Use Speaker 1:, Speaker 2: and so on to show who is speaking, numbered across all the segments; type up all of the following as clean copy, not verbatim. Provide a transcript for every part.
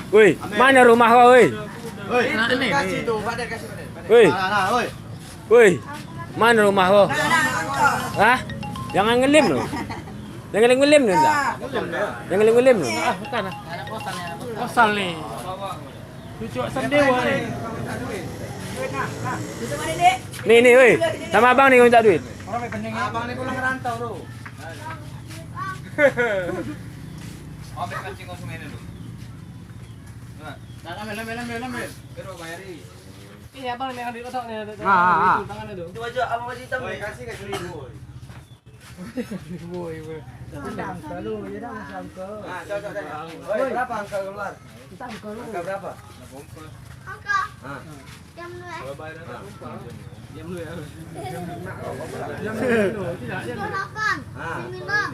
Speaker 1: Woi, mana rumah kau, woi?
Speaker 2: Woi, kasih tuh, Pak kasih Pak.
Speaker 1: Woi.
Speaker 2: Woi.
Speaker 1: Woi. Mana rumah kau? Hah? Jangan ngelim loh. Jangan ngelim loh, enggak? Jangan ngelim loh.
Speaker 3: Ah, bukan ah. Kosan nih. Cucu sendewa nih.
Speaker 1: Nih, woi. Sama abang nih minta duit.
Speaker 2: Abang nih pulang ngerantau tuh.
Speaker 4: Ambil kancing konsumen dulu.
Speaker 2: Nah, ambil.
Speaker 4: Terus bayari.
Speaker 3: Iya, abang yang di kotak nih.
Speaker 1: Ah.
Speaker 3: Tangan itu.
Speaker 2: Itu aja abang masih hitam. Woi, kasih 1.000.
Speaker 3: Woi, woi.
Speaker 2: Angka lu, ya dah masih angka. Nah, cocok. Woi, berapa angka keluar?
Speaker 3: Kita angka lu.
Speaker 2: Angka berapa?
Speaker 5: Angka.
Speaker 2: Ah.
Speaker 5: Jam dua.
Speaker 4: Kalau bayar
Speaker 3: Diam dulu ya.
Speaker 2: Jam
Speaker 3: Tidak, diam.
Speaker 5: 28,
Speaker 2: Ah.
Speaker 5: 9,
Speaker 2: Ah.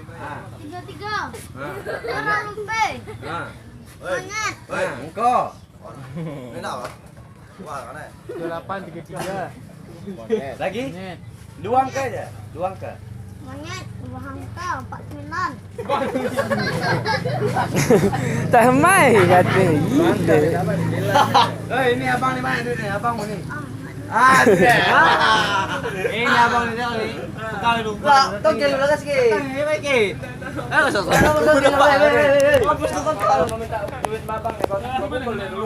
Speaker 5: 33.
Speaker 2: Ah.
Speaker 5: Darah lumpe.
Speaker 2: Ah.
Speaker 5: Monyet.
Speaker 2: Woi, engko. Ini apa? Wah, mana?
Speaker 3: 2833.
Speaker 2: Lagi?
Speaker 3: Net.
Speaker 2: 2 angka aja. 2 angka.
Speaker 5: Monyet. 2 angka. 49.
Speaker 1: Tak mai kata. Gila.
Speaker 2: Hei, ini abang nih mana duitnya? Abang mau nih.
Speaker 5: Ah,
Speaker 2: Ini abang nih nih. Sekali lu. Tong kilo lagas ki. Ini baik ki. Hapus tuh kan kalau minta duit abang nih.